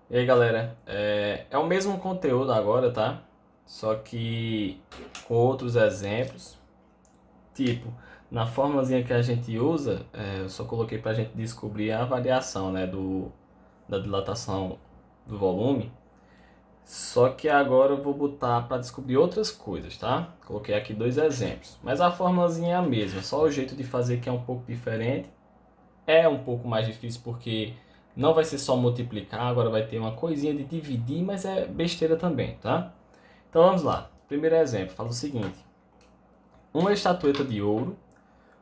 E aí, galera, é o mesmo conteúdo agora, tá? Só que com outros exemplos. Tipo, na formulazinha que a gente usa, eu só coloquei pra gente descobrir a variação, né, da dilatação do volume. Só que agora eu vou botar para descobrir outras coisas, tá? Coloquei aqui dois exemplos. Mas a formulazinha é a mesma, só o jeito de fazer que é um pouco diferente. É um pouco mais difícil porque não vai ser só multiplicar, agora vai ter uma coisinha de dividir, mas é besteira também, tá? Então vamos lá. Primeiro exemplo, fala o seguinte: uma estatueta de ouro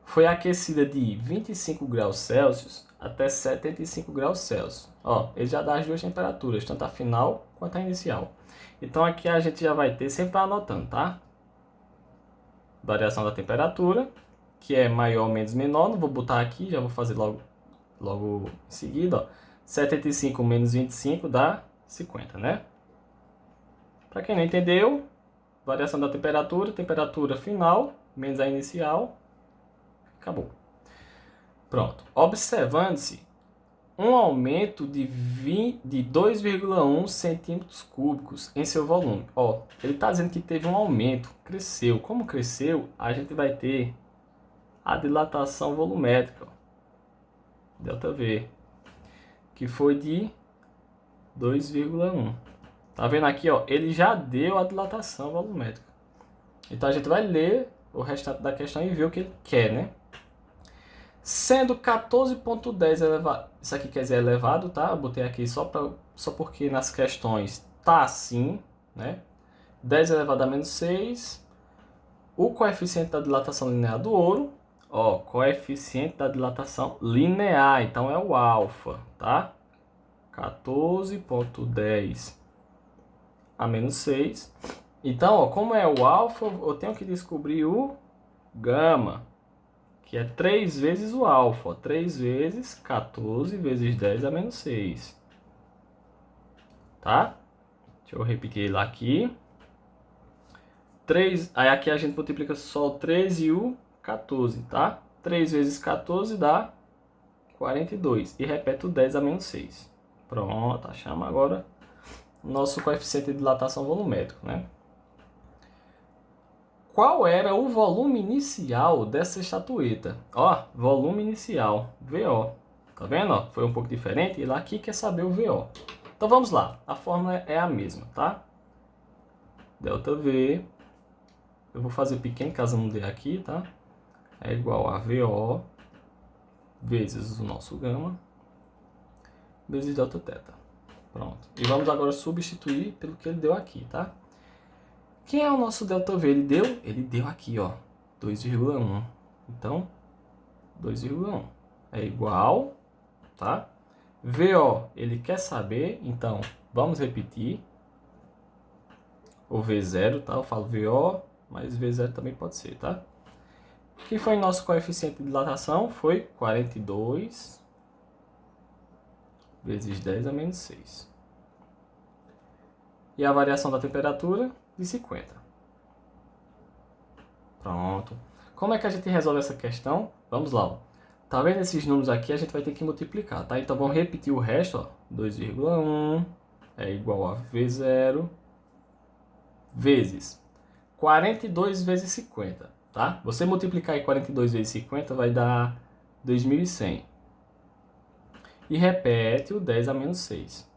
foi aquecida de 25 graus Celsius até 75 graus Celsius. Ó, ele já dá as duas temperaturas, tanto a final quanto a inicial. Então aqui a gente já vai ter, sempre vai anotando, tá? Variação da temperatura, que é maior ou menos menor, não vou botar aqui, já vou fazer logo em seguida, ó. 75 menos 25 dá 50, né? Para quem não entendeu, variação da temperatura, temperatura final menos a inicial, acabou. Pronto. Observando-se um aumento de 2,1 centímetros cúbicos em seu volume. Ó, ele está dizendo que teve um aumento, cresceu. Como cresceu, a gente vai ter a dilatação volumétrica, ó, ΔV, que foi de 2,1. Tá vendo aqui, ó? Ele já deu a dilatação volumétrica. Então a gente vai ler o restante da questão e ver o que ele quer, né? Sendo 14,10 elevado, isso aqui quer dizer elevado, tá? Eu botei aqui só porque nas questões tá assim, né? 10 elevado a menos 6. O coeficiente da dilatação linear do ouro, ó, coeficiente da dilatação linear, então é o alfa, tá? 14,10 a menos 6. Então, ó, como é o alfa, eu tenho que descobrir o gama, que é 3 vezes o alfa. 3 vezes 14 vezes 10 a menos 6. Tá? Deixa eu repetir ele aqui. 3, aí aqui a gente multiplica só o 3 e o 14, tá? 3 vezes 14 dá 42. E repete o 10 a menos 6. Pronto, achamos agora o nosso coeficiente de dilatação volumétrico, né? Qual era o volume inicial dessa estatueta? Ó, volume inicial, VO. Tá vendo? Ó, foi um pouco diferente. Ele aqui quer saber o VO. Então vamos lá. A fórmula é a mesma, tá? ΔV. Eu vou fazer pequeno, caso não dê aqui, tá? É igual a VO vezes o nosso gama vezes Δθ. Pronto. E vamos agora substituir pelo que ele deu aqui, tá? Quem é o nosso ΔV? Ele deu aqui, ó, 2,1. Então, 2,1 é igual, tá? VO, ele quer saber, então vamos repetir. O V0, tá? Eu falo VO, mas V0 também pode ser, tá? Quem foi nosso coeficiente de dilatação? Foi 42 vezes 10 a menos 6. E a variação da temperatura? De 50. Pronto. Como é que a gente resolve essa questão? Vamos lá. Ó. Tá vendo esses números aqui? A gente vai ter que multiplicar, tá? Então vamos repetir o resto, ó. 2,1 é igual a V0 vezes 42 vezes 50, tá? Você multiplicar aí 42 vezes 50 vai dar 2.100. E repete o 10 a menos 6,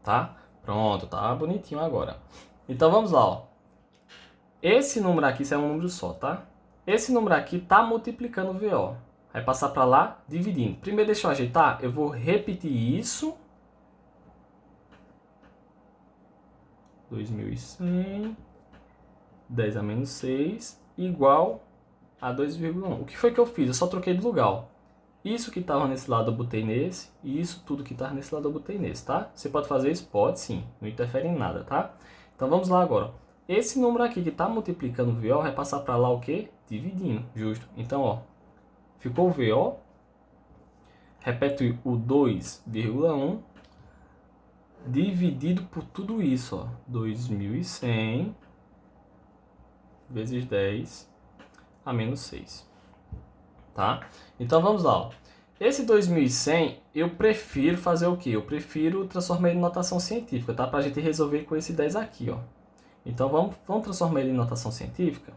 tá? Pronto, tá bonitinho agora. Então vamos lá, ó. Esse número aqui, isso é um número só, tá? Esse número aqui tá multiplicando o VO. Vai passar para lá, dividindo. Primeiro, deixa eu ajeitar. Eu vou repetir isso. 2.100. 10 a menos 6. Igual a 2,1. O que foi que eu fiz? Eu só troquei de lugar, ó. Isso que estava nesse lado eu botei nesse. E isso tudo que estava nesse lado eu botei nesse, tá? Você pode fazer isso? Pode sim. Não interfere em nada, tá? Então vamos lá agora. Esse número aqui que está multiplicando o VO vai passar para lá o quê? Dividindo, justo. Então, ó, ficou o VO. Repete o 2,1 dividido por tudo isso, ó. 2.100 vezes 10 a menos 6. Tá? Então vamos lá, ó. Esse 2100, eu prefiro fazer o quê? Eu prefiro transformar ele em notação científica, tá? Pra gente resolver com esse 10 aqui, ó. Então, vamos transformar ele em notação científica.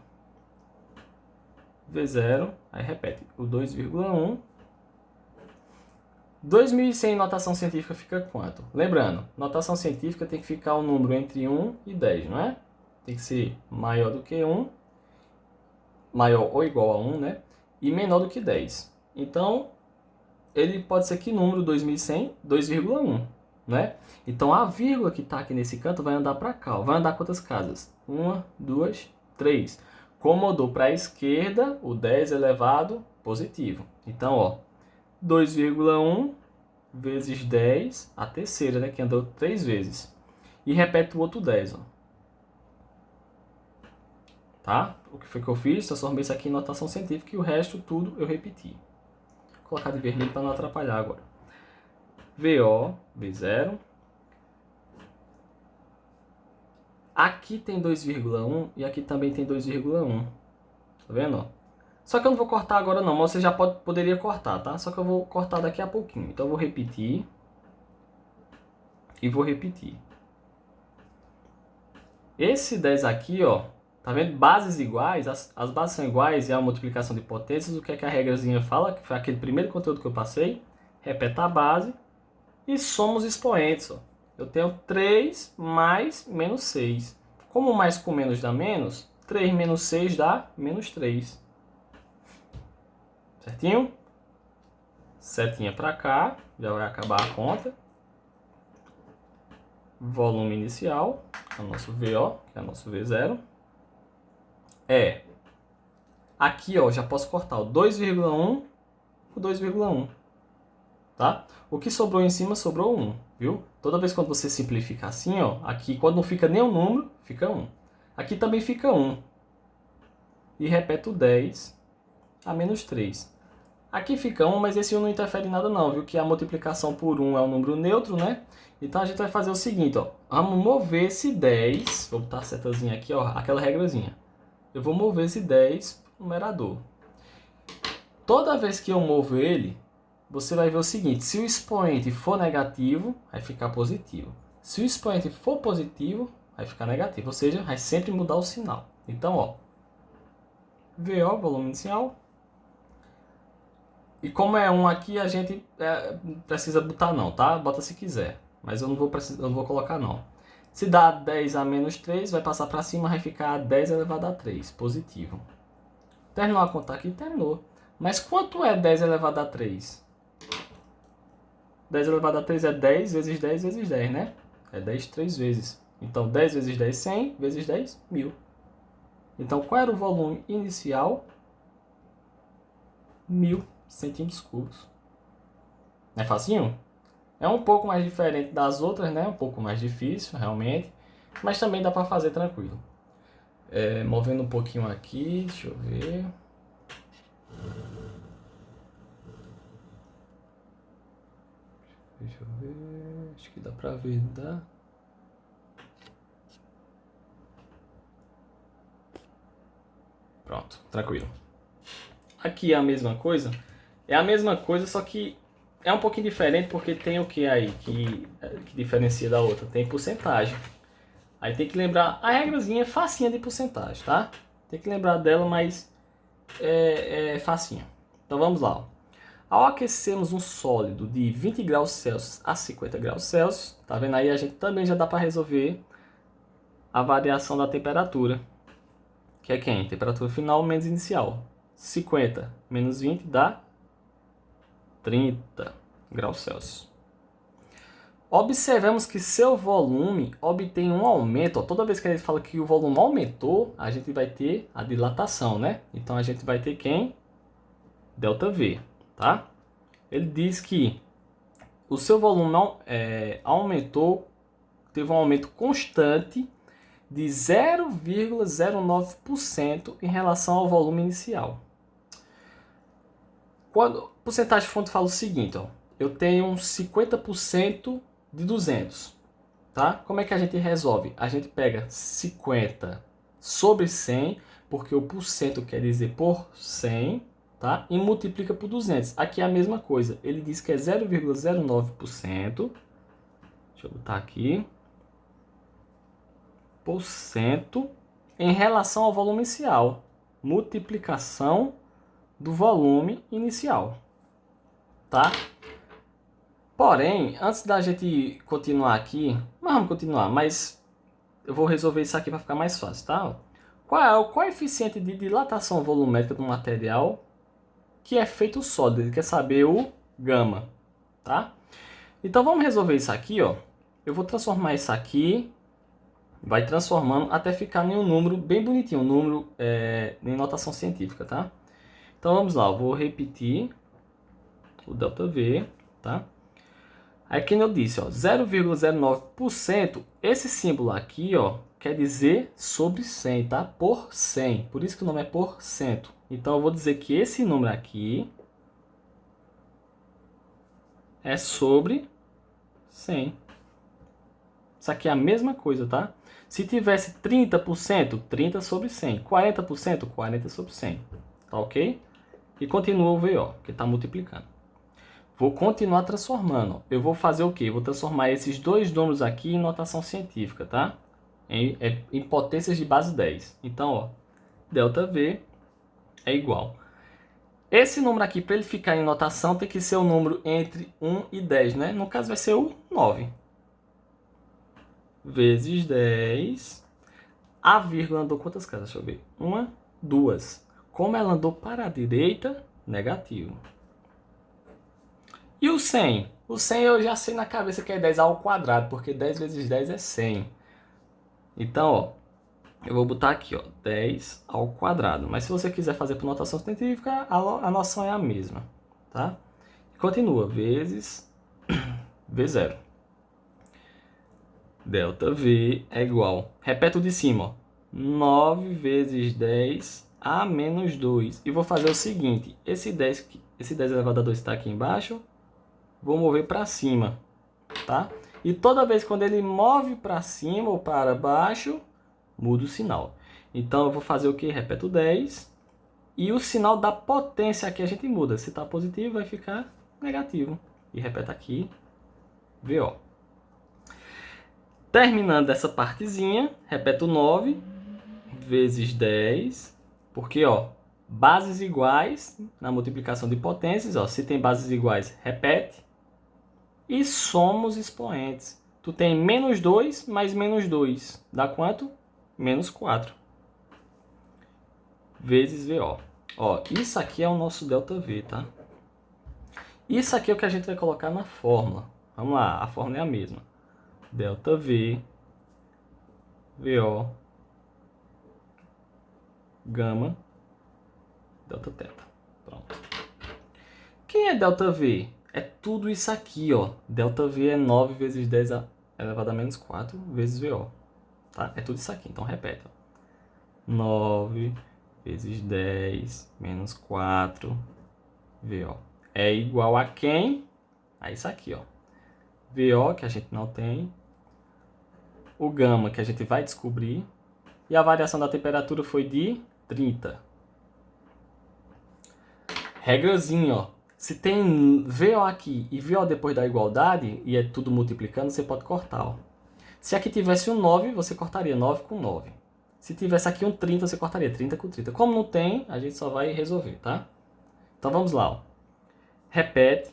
V0, aí repete, o 2,1. 2100 em notação científica fica quanto? Lembrando, notação científica tem que ficar um número entre 1 e 10, não é? Tem que ser maior do que 1, maior ou igual a 1, né? E menor do que 10. Então, ele pode ser que número 2100? 2,1, né? Então, a vírgula que está aqui nesse canto vai andar para cá. Ó. Vai andar quantas casas? 1, 2, 3. Como eu dou para a esquerda, o 10 elevado positivo. Então, ó, 2,1 vezes 10, a terceira, né, que andou 3 vezes. E repete o outro 10, ó. Tá? O que foi que eu fiz? Transformei isso aqui em notação científica e o resto tudo eu repeti. Vou colocar de vermelho para não atrapalhar agora. VO, V0. Aqui tem 2,1 e aqui também tem 2,1. Tá vendo, ó? Só que eu não vou cortar agora não, mas você já poderia cortar, tá? Só que eu vou cortar daqui a pouquinho. Então eu vou repetir. E vou repetir. Esse 10 aqui, ó, tá vendo? Bases iguais, as bases são iguais e a multiplicação de potências, o que é que a regrazinha fala? Que foi aquele primeiro conteúdo que eu passei. Repete a base e soma os expoentes, ó. Eu tenho 3 mais menos 6. Como mais com menos dá menos, 3 menos 6 dá menos 3. Certinho? Setinha para cá, já vai acabar a conta. Volume inicial, é o nosso VO, que é o nosso V0. Aqui, ó, já posso cortar o 2,1 com 2,1. Tá? O que sobrou em cima, sobrou 1, viu? Toda vez que você simplifica assim, ó, aqui quando não fica nenhum número, fica 1. Aqui também fica 1. E repete o 10 a menos 3. Aqui fica 1, mas esse 1 não interfere em nada não, viu? Que a multiplicação por 1 é um número neutro, né? Então a gente vai fazer o seguinte, ó. Vamos mover esse 10, vou botar a setazinha aqui, ó, aquela regrazinha. Eu vou mover esse 10 pro numerador. Toda vez que eu movo ele, você vai ver o seguinte, se o expoente for negativo, vai ficar positivo. Se o expoente for positivo, vai ficar negativo, ou seja, vai sempre mudar o sinal. Então, ó, VO, volume inicial. E como é 1 aqui, a gente precisa botar não, tá? Bota se quiser, mas eu não vou colocar não. Se dá 10 a menos 3, vai passar para cima, vai ficar 10 elevado a 3, positivo. Terminou a conta aqui? Terminou. Mas quanto é 10 elevado a 3? 10 elevado a 3 é 10 vezes 10 vezes 10, né? É 10 3 vezes. Então, 10 vezes 10, 100, vezes 10, 1000. Então, qual era o volume inicial? 1000 centímetros cúbicos. Não é facinho? É um pouco mais diferente das outras, né? Um pouco mais difícil, realmente. Mas também dá para fazer tranquilo. Movendo um pouquinho aqui, deixa eu ver. Deixa eu ver, acho que dá pra ver, dá? Pronto, tranquilo. Aqui é a mesma coisa. É a mesma coisa, só que é um pouquinho diferente porque tem o que aí que diferencia da outra? Tem porcentagem. Aí tem que lembrar, a regrazinha é facinha de porcentagem, tá? Tem que lembrar dela, mas é facinha. Então vamos lá. Ó. Ao aquecermos um sólido de 20 graus Celsius a 50 graus Celsius, tá vendo aí? A gente também já dá para resolver a variação da temperatura, que é quem? Temperatura final menos inicial. 50 menos 20 dá 30 graus Celsius. Observamos que seu volume obtém um aumento. Ó, toda vez que a gente fala que o volume aumentou, a gente vai ter a dilatação, né? Então a gente vai ter quem? ΔV, tá? Ele diz que o seu volume aumentou, teve um aumento constante de 0,09% em relação ao volume inicial. Quando porcentagem de fonte fala o seguinte, ó, eu tenho 50% de 200, tá? Como é que a gente resolve? A gente pega 50 sobre 100, porque o porcento quer dizer por 100, tá? E multiplica por 200. Aqui é a mesma coisa. Ele diz que é 0,09%. Deixa eu botar aqui. Por cento em relação ao volume inicial. Multiplicação do volume inicial. Tá? Porém, antes da gente continuar aqui, vamos continuar, mas eu vou resolver isso aqui para ficar mais fácil, tá? Qual é o coeficiente de dilatação volumétrica do material que é feito sólido? Ele quer saber o gama, tá? Então vamos resolver isso aqui, ó. Eu vou transformar isso aqui, vai transformando até ficar em um número bem bonitinho, um número em notação científica, tá? Então vamos lá, eu vou repetir o ΔV, tá? Aí quem eu disse, ó, 0,09%, esse símbolo aqui, ó, quer dizer sobre 100, tá? Por 100. Por isso que o nome é por cento. Então eu vou dizer que esse número aqui é sobre 100. Isso aqui é a mesma coisa, tá? Se tivesse 30%, 30 sobre 100. 40%, 40 sobre 100. Tá ok? E continua o VO, que está multiplicando. Vou continuar transformando. Eu vou fazer o quê? Vou transformar esses dois números aqui em notação científica, tá? Em potências de base 10. Então, ó, ΔV é igual. Esse número aqui, para ele ficar em notação, tem que ser o número entre 1 e 10, né? No caso, vai ser o 9. Vezes 10. A vírgula andou quantas casas? Deixa eu ver. 1, 2. Como ela andou para a direita, negativo. E o 100? O 100 eu já sei na cabeça que é 10 ao quadrado, porque 10 vezes 10 é 100. Então, ó, eu vou botar aqui, ó, 10 ao quadrado. Mas se você quiser fazer por notação científica, a noção é a mesma, tá? Continua, vezes V0. ΔV é igual. Repete o de cima, ó. 9 vezes 10 a menos 2. E vou fazer o seguinte, esse 10 elevado a 2 está aqui embaixo. Vou mover para cima, tá? E toda vez quando ele move para cima ou para baixo, muda o sinal. Então eu vou fazer o que? Repeto 10. E o sinal da potência aqui a gente muda. Se está positivo, vai ficar negativo. E repete aqui, VO. Terminando essa partezinha, repeto 9 vezes 10. Porque, ó, bases iguais na multiplicação de potências, ó, se tem bases iguais, repete. E somos expoentes. Tu tem menos 2 mais menos 2. Dá quanto? Menos 4. Vezes VO. Ó, isso aqui é o nosso ΔV, tá? Isso aqui é o que a gente vai colocar na fórmula. Vamos lá, a fórmula é a mesma. ΔV, VO, gama, Δθ. Pronto. Quem é ΔV? É tudo isso aqui, ó. ΔV é 9 vezes 10 elevado a menos 4 vezes VO. Tá? É tudo isso aqui, então repete. Ó. 9 vezes 10 menos 4 VO. É igual a quem? A isso aqui, ó. VO, que a gente não tem. O gama, que a gente vai descobrir. E a variação da temperatura foi de 30. Regrazinha, ó. Se tem VO aqui e VO depois da igualdade, e é tudo multiplicando, você pode cortar, ó. Se aqui tivesse um 9, você cortaria 9 com 9. Se tivesse aqui um 30, você cortaria 30 com 30. Como não tem, a gente só vai resolver, tá? Então vamos lá, ó. Repete.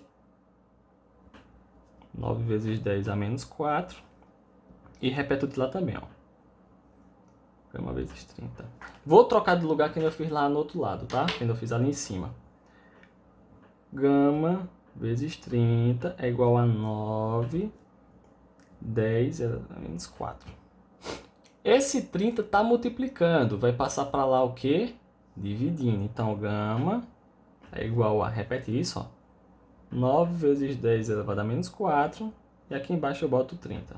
9 vezes 10 a menos 4. E repete o de lá também, ó. Gama vezes 30. Vou trocar de lugar que eu fiz lá no outro lado, tá? Que eu fiz ali em cima. Gama vezes 30 é igual a 9, 10 a menos 4. Esse 30 está multiplicando. Vai passar para lá o quê? Dividindo. Então, gama é igual a... Repete isso, ó. 9 vezes 10 elevado a menos 4. E aqui embaixo eu boto 30.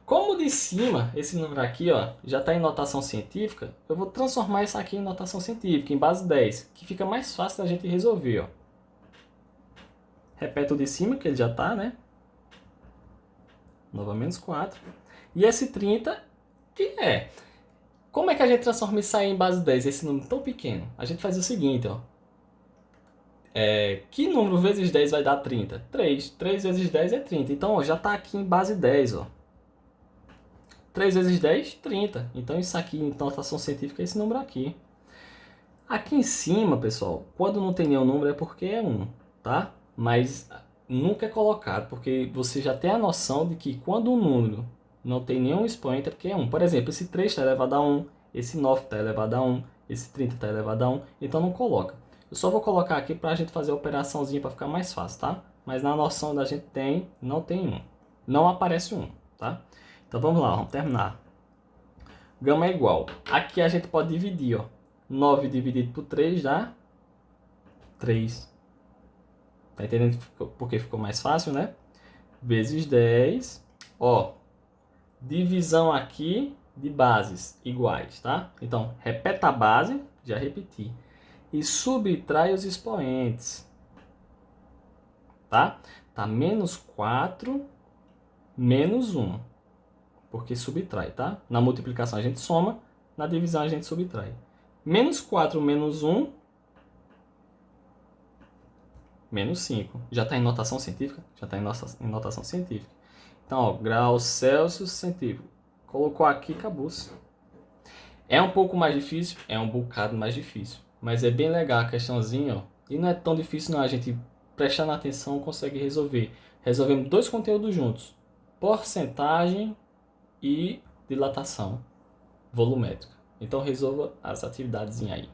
Como de cima, esse número aqui, ó, já está em notação científica, eu vou transformar isso aqui em notação científica, em base 10, que fica mais fácil da gente resolver, ó. Repete o de cima, que ele já está, né? 9 a menos 4. E esse 30, que é? Como é que a gente transforma isso aí em base 10, esse número tão pequeno? A gente faz o seguinte, ó. Que número vezes 10 vai dar 30? 3. 3 vezes 10 é 30. Então, ó, já está aqui em base 10, ó. 3 vezes 10, 30. Então, isso aqui em notação científica é esse número aqui. Aqui em cima, pessoal, quando não tem nenhum número é porque é 1, tá? Mas nunca é colocado, porque você já tem a noção de que quando um número não tem nenhum expoente é porque é 1. Por exemplo, esse 3 está elevado a 1, esse 9 está elevado a 1, esse 30 está elevado a 1, então não coloca. Eu só vou colocar aqui para a gente fazer a operaçãozinha para ficar mais fácil, tá? Mas na noção da gente tem, não tem 1. Não aparece 1, tá? Então vamos lá, vamos terminar. Gama é igual. Aqui a gente pode dividir, ó. 9 dividido por 3 dá 3. Tá entendendo porque ficou mais fácil, né? Vezes 10. Ó, divisão aqui de bases iguais, tá? Então, repete a base, já repeti. E subtrai os expoentes. Tá? Tá menos 4, menos 1. Porque subtrai, tá? Na multiplicação a gente soma, na divisão a gente subtrai. Menos 4 menos 1, menos 5. Já está em notação científica? Já está em notação científica. Então, ó, graus Celsius centígrado. Colocou aqui, acabou-se. É um pouco mais difícil? É um bocado mais difícil. Mas é bem legal a questãozinha, ó. E não é tão difícil não, a gente prestando atenção consegue resolver. Resolvemos dois conteúdos juntos. Porcentagem e dilatação volumétrica. Então resolva as atividades aí.